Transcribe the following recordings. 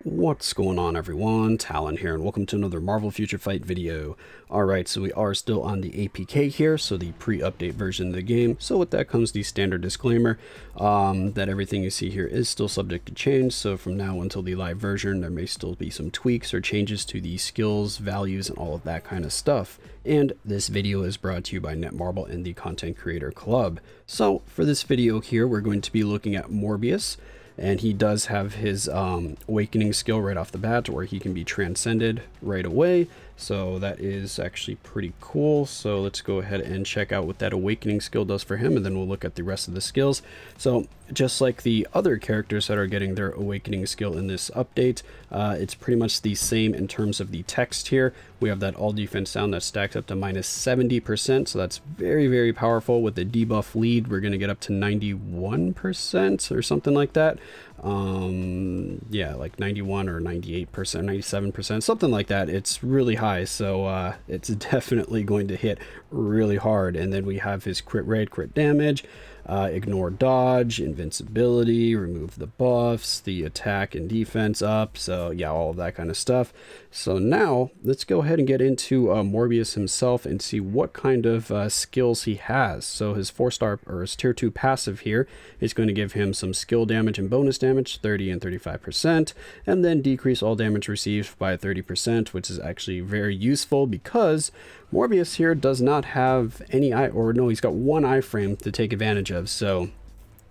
What's going on, everyone? Talen here, and welcome to another Marvel Future Fight video. Alright, so we are still on the APK here, so the pre-update version of the game. So with that comes the standard disclaimer that everything you see here is still subject to change. So from now until the live version, there may still be some tweaks or changes to the skills, values, and all of that kind of stuff. And this video is brought to you by Netmarble and the Content Creator Club. So for this video here, we're going to be looking at Morbius. And he does have his awakening skill right off the bat, where he can be transcended right away. So that is actually pretty cool. So let's go ahead and check out what that awakening skill does for him, and then we'll look at the rest of the skills. So just like the other characters that are getting their awakening skill in this update, it's pretty much the same in terms of the text here. We have that all defense down that stacks up to minus 70%. So that's very, very powerful. With the debuff lead, we're going to get up to 91% or something like that. Yeah, like 91 or 98%, 97%, something like that. It's really high, so it's definitely going to hit really hard. And then we have his crit rate, crit damage, ignore dodge, invincibility, remove the buffs, the attack and defense up. So yeah, all of that kind of stuff. So now let's go ahead and get into Morbius himself and see what kind of skills he has. So his 4-star or his tier 2 passive here is going to give him some skill damage and bonus damage, 30 and 35%, and then decrease all damage received by 30%, which is actually very useful because Morbius here does not have any he's got one iframe to take advantage of, so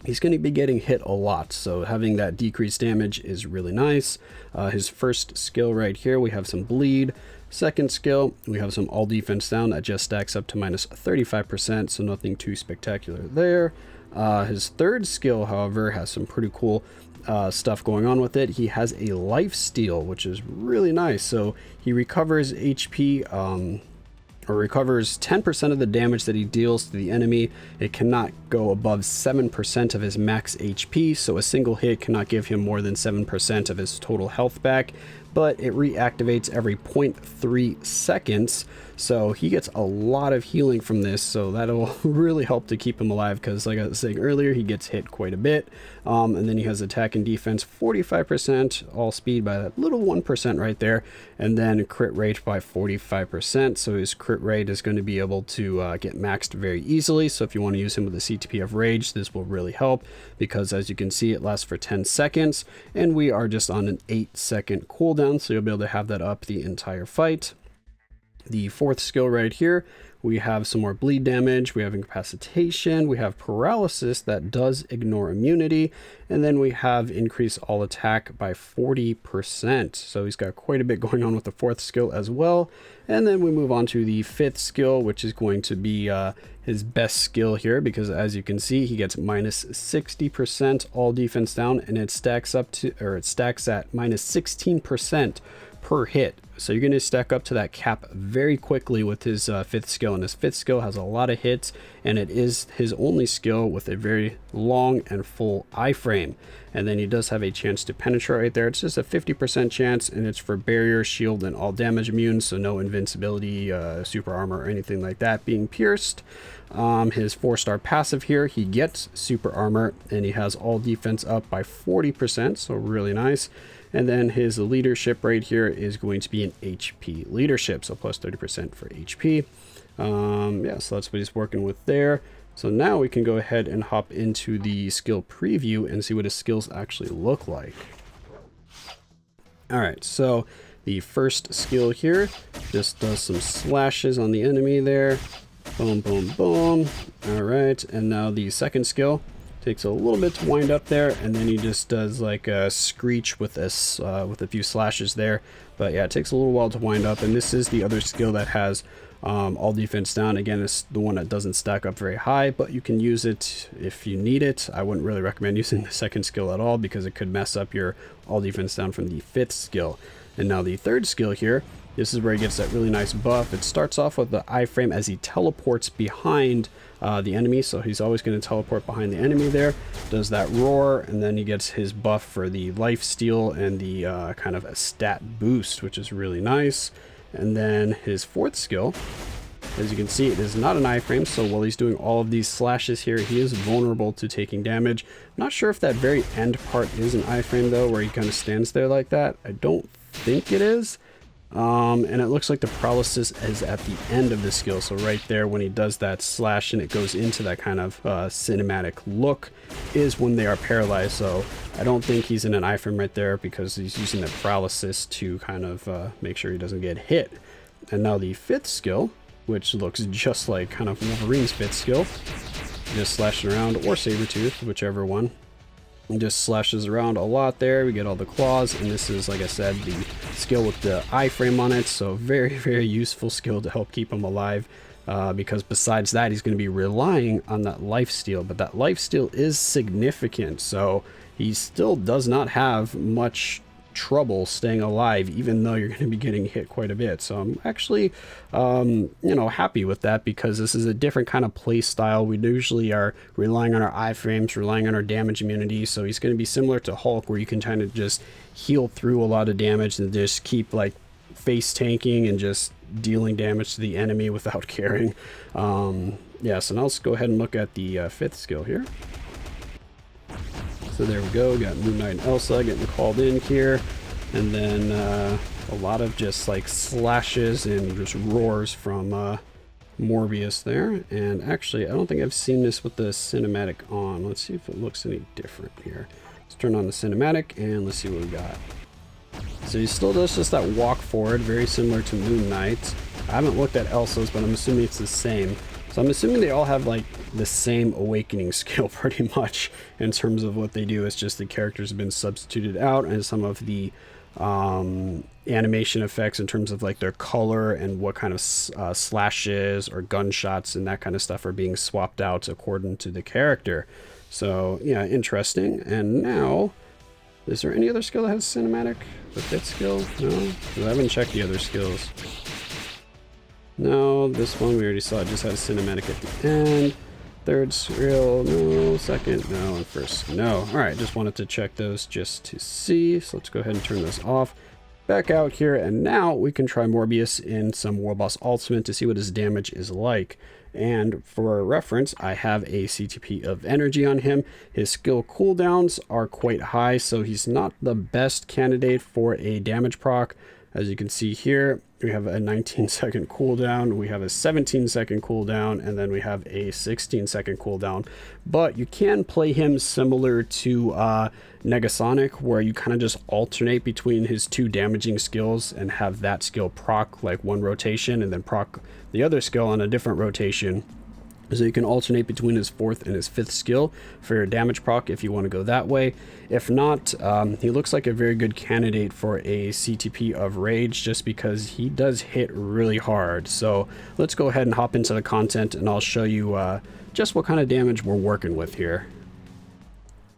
he's going to be getting hit a lot. So having that decreased damage is really nice. His first skill right here, we have some bleed. Second skill, we have some all defense down that just stacks up to minus 35%, so nothing too spectacular there. His third skill, however, has some pretty cool stuff going on with it. He has a life steal, which is really nice. So he recovers HP, or recovers 10% of the damage that he deals to the enemy. It cannot go above 7% of his max HP, so a single hit cannot give him more than 7% of his total health back, but it reactivates every 0.3 seconds. So he gets a lot of healing from this, so that'll really help to keep him alive, because like I was saying earlier, he gets hit quite a bit. And then he has attack and defense 45%, all speed by that little 1% right there, and then crit rate by 45%. So his crit rate is going to be able to get maxed very easily. So if you want to use him with the Ctp of Rage, this will really help, because as you can see, it lasts for 10 seconds, and we are just on an 8-second cooldown, so you'll be able to have that up the entire fight. The fourth skill right here, we have some more bleed damage, we have incapacitation, we have paralysis that does ignore immunity, and then we have increase all attack by 40%. So he's got quite a bit going on with the fourth skill as well. And then we move on to the fifth skill, which is going to be his best skill here, because as you can see, he gets minus 60% all defense down, and it stacks at minus 16% per hit. So you're going to stack up to that cap very quickly with his fifth skill, and his fifth skill has a lot of hits, and it is his only skill with a very long and full iframe. And then he does have a chance to penetrate right there. It's just a 50% chance, and it's for barrier, shield, and all damage immune, so no invincibility, super armor, or anything like that being pierced. His 4-star passive here, he gets super armor, and he has all defense up by 40%, so really nice. And then his leadership right here is going to be an HP leadership, so plus 30% for HP. Yeah, so that's what he's working with there. So now we can go ahead and hop into the skill preview and see what his skills actually look like. All right, so the first skill here just does some slashes on the enemy there. Boom, boom, boom. All right, and now the second skill takes a little bit to wind up there, and then he just does like a screech with this with a few slashes there. But yeah, it takes a little while to wind up, and this is the other skill that has all defense down. Again, it's the one that doesn't stack up very high, but you can use it if you need it. I wouldn't really recommend using the second skill at all, because it could mess up your all defense down from the fifth skill. And now the third skill here, this is where he gets that really nice buff. It starts off with the iframe as he teleports behind the enemy, so he's always going to teleport behind the enemy there, does that roar, and then he gets his buff for the life steal and the kind of a stat boost, which is really nice. And then his fourth skill As you can see, it is not an iframe, so while he's doing all of these slashes here, he is vulnerable to taking damage. I'm not sure if that very end part is an iframe though, where he kind of stands there like that. I don't think it is. And it looks like the paralysis is at the end of the skill, so right there when he does that slash and it goes into that kind of cinematic look is when they are paralyzed. So I don't think he's in an iframe right there because he's using the paralysis to kind of make sure he doesn't get hit. And now the 5th skill, which looks just like kind of Wolverine's 5th skill, just slashing around, or Sabretooth, whichever one. And just slashes around a lot there. We get all the claws, and this is, like I said, the skill with the iframe on it, so very, very useful skill to help keep him alive, because besides that, he's going to be relying on that lifesteal, but that lifesteal is significant, so he still does not have much trouble staying alive, even though you're going to be getting hit quite a bit. So I'm actually you know, happy with that, because this is a different kind of play style. We usually are relying on our iframes, relying on our damage immunity, so he's going to be similar to Hulk, where you can kind of just heal through a lot of damage and just keep like face tanking and just dealing damage to the enemy without caring. Yeah, so now let's go ahead and look at the 5th skill here. So there we go, we got Moon Knight and Elsa getting called in here, and then a lot of just like slashes and just roars from Morbius there. And actually, I don't think I've seen this with the cinematic on. Let's see if it looks any different here. Let's turn on the cinematic and let's see what we got. So he still does just that walk forward, very similar to Moon Knight. I haven't looked at Elsa's, but I'm assuming it's the same. So I'm assuming they all have like the same awakening skill pretty much in terms of what they do. It's just the characters have been substituted out, and some of the animation effects in terms of like their color and what kind of slashes or gunshots and that kind of stuff are being swapped out according to the character. So yeah, interesting. And now, is there any other skill that has cinematic? The 5th skill? No, I haven't checked the other skills. No, this one we already saw, it just had a cinematic at the end. 3rd skill, no. 2nd, no. And 1st, no. Alright, just wanted to check those just to see. So let's go ahead and turn this off. Back out here, and now we can try Morbius in some War Boss Ultimate to see what his damage is like. And for reference, I have a CTP of energy on him. His skill cooldowns are quite high, so he's not the best candidate for a damage proc. As you can see here, we have a 19-second cooldown, we have a 17-second cooldown, and then we have a 16-second cooldown. But you can play him similar to Negasonic, where you kind of just alternate between his 2 damaging skills and have that skill proc like one rotation and then proc the other skill on a different rotation. So you can alternate between his 4th and his 5th skill for your damage proc if you want to go that way. If not, he looks like a very good candidate for a Ctp of Rage, just because he does hit really hard. So let's go ahead and hop into the content and I'll show you just what kind of damage we're working with here.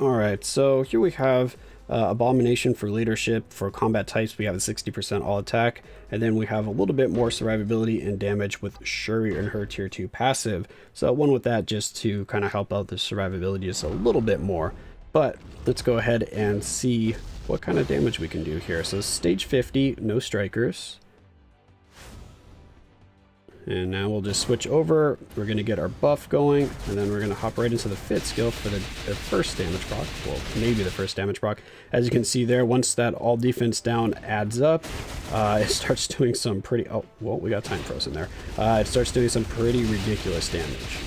Alright, so here we have Abomination for leadership. For combat types, we have a 60% all attack, and then we have a little bit more survivability and damage with Shuri and her tier 2 passive. So one with that, just to kind of help out the survivability just a little bit more. But let's go ahead and see what kind of damage we can do here. So stage 50, no strikers. And now we'll just switch over. We're going to get our buff going, and then we're going to hop right into the 5th skill for the first damage proc. Well, maybe the first damage proc. As you can see there, once that all defense down adds up, it starts doing some pretty... Oh, well, we got time frozen there. It starts doing some pretty ridiculous damage.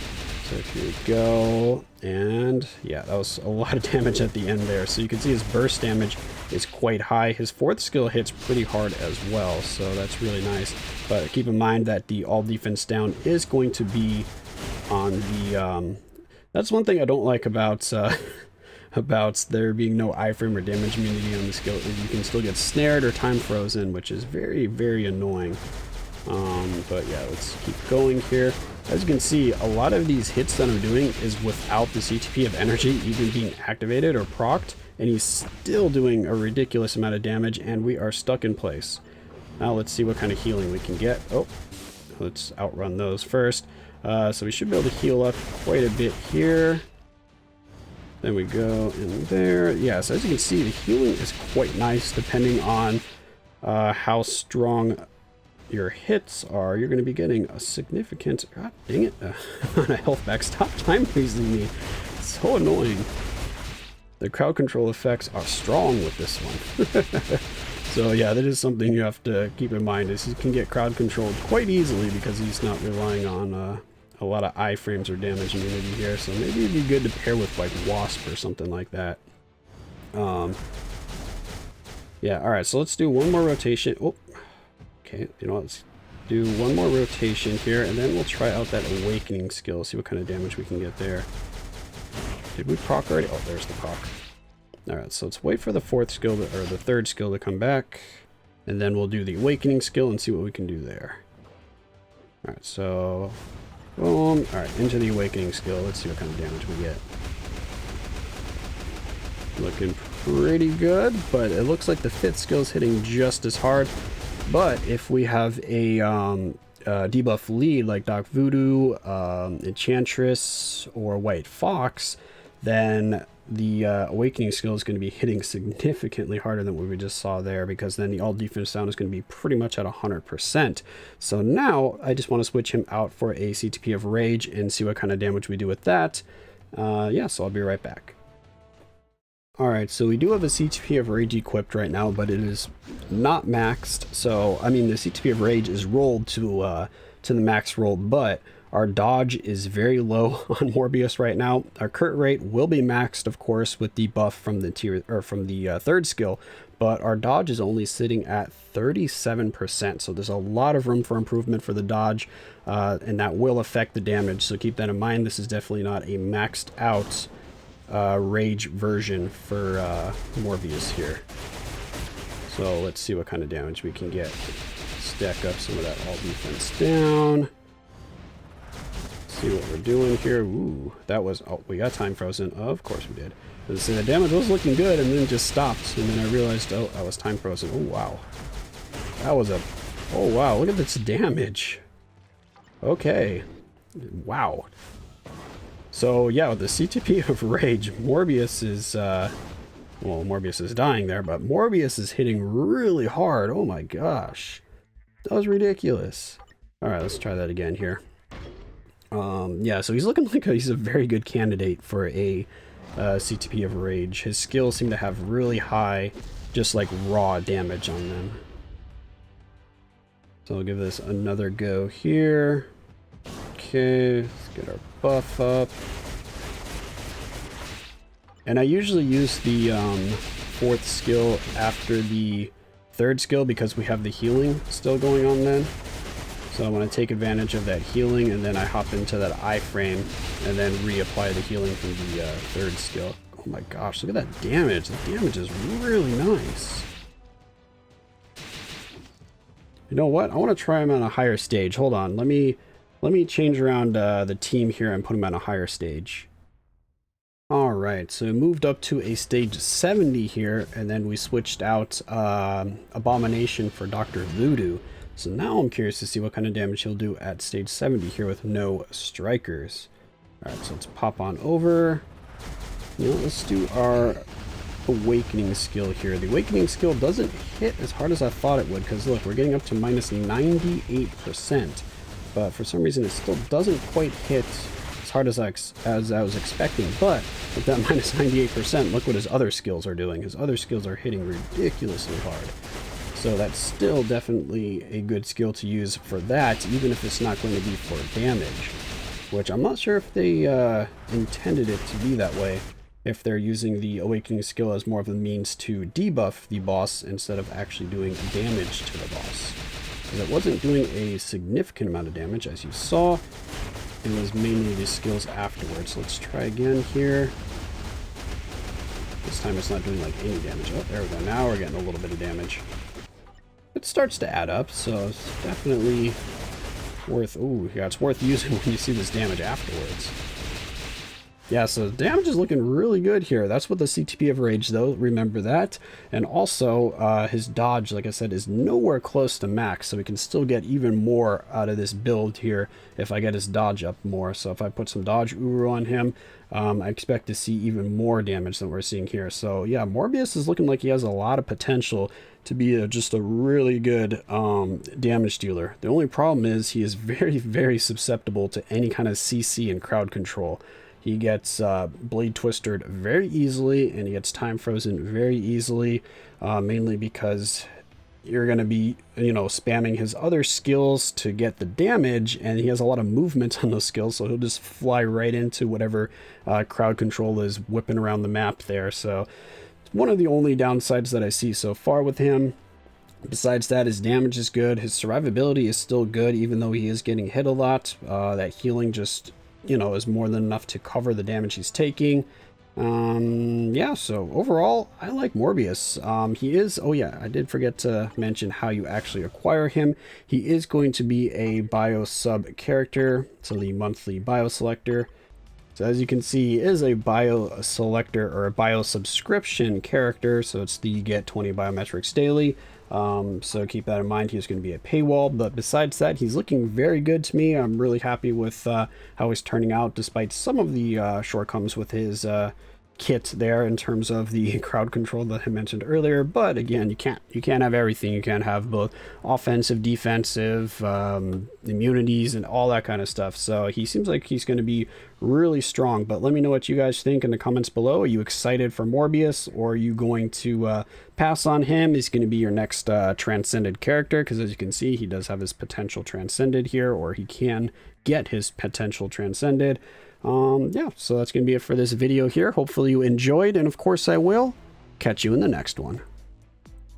So here we go, and yeah, that was a lot of damage at the end there. So you can see his burst damage is quite high. His 4th skill hits pretty hard as well, so that's really nice. But keep in mind that the all defense down is going to be on the... that's one thing I don't like about about there being no iframe or damage immunity on the skill, is you can still get snared or time frozen, which is very, very annoying. But yeah, let's keep going here. As you can see, a lot of these hits that I'm doing is without the CTP of energy even being activated or procced, and he's still doing a ridiculous amount of damage, and we are stuck in place. Now let's see what kind of healing we can get. Oh, let's outrun those first. So we should be able to heal up quite a bit here. Then we go in there. Yeah, so as you can see, the healing is quite nice depending on how strong your hits are, you're going to be getting a significant, god dang it, amount of health back. Stop time freezing me. It's so annoying. The crowd control effects are strong with this one. So yeah, that is something you have to keep in mind, is he can get crowd controlled quite easily because he's not relying on a lot of iframes or damage immunity here. So maybe it'd be good to pair with like Wasp or something like that. Yeah, alright, so let's do one more rotation. Oh, okay, you know what, let's do one more rotation here, and then we'll try out that Awakening skill, see what kind of damage we can get there. Did we proc already? Oh, there's the proc. Alright, so let's wait for the fourth skill, or the third skill to come back, and then we'll do the Awakening skill and see what we can do there. Alright, so, boom. Alright, into the Awakening skill, let's see what kind of damage we get. Looking pretty good, but it looks like the fifth skill is hitting just as hard. But if we have a debuff lead like Doc Voodoo, Enchantress, or White Fox, then the Awakening skill is going to be hitting significantly harder than what we just saw there, because then the all defense sound is going to be pretty much at 100%. So now I just want to switch him out for a Ctp of Rage and see what kind of damage we do with that. Yeah, so I'll be right back. Alright, so we do have a Ctp of Rage equipped right now, but it is not maxed. So, I mean, the Ctp of Rage is rolled to the max roll, but our dodge is very low on Morbius right now. Our crit rate will be maxed, of course, with the buff from the third skill, but our dodge is only sitting at 37%. So there's a lot of room for improvement for the dodge, and that will affect the damage. So keep that in mind. This is definitely not a maxed out Rage version for Morbius here. So let's see what kind of damage we can get. Stack up some of that all defense down. See what we're doing here. Ooh, that was, oh, we got time frozen. Of course we did. So the damage was looking good and then just stopped, and then I realized, oh, I was time frozen. Oh wow, that was a, oh wow, look at this damage. Okay, wow. So yeah, with the Ctp of Rage, Morbius is, well, Morbius is dying there, but Morbius is hitting really hard. Oh my gosh. That was ridiculous. Alright, let's try that again here. Yeah, so he's looking like he's a very good candidate for a Ctp of Rage. His skills seem to have really high, just like raw damage on them. So I'll give this another go here. Okay, let's get our buff up. And I usually use the fourth skill after the third skill because we have the healing still going on then. So I want to take advantage of that healing, and then I hop into that iframe and then reapply the healing from the third skill. Oh my gosh, look at that damage. The damage is really nice. You know what? I want to try him on a higher stage. Hold on. Let me change around the team here and put him on a higher stage. Alright, so we moved up to a stage 70 here, and then we switched out Abomination for Dr. Voodoo. So now I'm curious to see what kind of damage he'll do at stage 70 here with no strikers. Alright, so let's pop on over. You know, let's do our Awakening skill here. The Awakening skill doesn't hit as hard as I thought it would, because look, we're getting up to minus 98%. But for some reason it still doesn't quite hit as hard as I was expecting. But with that minus 98%, look what his other skills are doing. His other skills are hitting ridiculously hard. So that's still definitely a good skill to use for that, even if it's not going to be for damage. Which I'm not sure if they intended it to be that way, if they're using the Awakening skill as more of a means to debuff the boss instead of actually doing damage to the boss. Because it wasn't doing a significant amount of damage, as you saw. It was mainly the skills afterwards. So let's try again here. This time it's not doing like any damage. Oh, there we go. Now we're getting a little bit of damage. It starts to add up, so it's definitely worth, ooh, yeah, it's worth using when you see this damage afterwards. Yeah, so damage is looking really good here. That's with the Ctp of Rage, though. Remember that. And also, his dodge, like I said, is nowhere close to max, so we can still get even more out of this build here if I get his dodge up more. So if I put some dodge Uru on him, I expect to see even more damage than we're seeing here. So yeah, Morbius is looking like he has a lot of potential to be just a really good damage dealer. The only problem is he is very, very susceptible to any kind of CC and crowd control. He gets Blade Twistered very easily, and he gets Time Frozen very easily, mainly because you're going to be, you know, spamming his other skills to get the damage, and he has a lot of movement on those skills, so he'll just fly right into whatever crowd control is whipping around the map there. So it's one of the only downsides that I see so far with him. Besides that, his damage is good. His survivability is still good, even though he is getting hit a lot. That healing just, you know, is more than enough to cover the damage he's taking. Yeah, so overall, I like Morbius. He is, oh yeah, I did forget to mention how you actually acquire him. He is going to be a bio sub character, so the monthly bio selector. So as you can see, he is a bio selector or a bio subscription character, so it's the you get 20 biometrics daily. So keep that in mind. He's going to be a paywall, but besides that, he's looking very good to me. I'm really happy with how he's turning out, despite some of the shortcomings with his kit there in terms of the crowd control that I mentioned earlier. But again, you can't have everything. You can't have both offensive, defensive, immunities, and all that kind of stuff. So he seems like he's going to be really strong. But let me know what you guys think in the comments below. Are you excited for Morbius, or are you going to pass on him? He's going to be your next transcended character, because as you can see, he does have his potential transcended here, or he can get his potential transcended. Yeah, so that's going to be it for this video here. Hopefully you enjoyed, and of course I will catch you in the next one.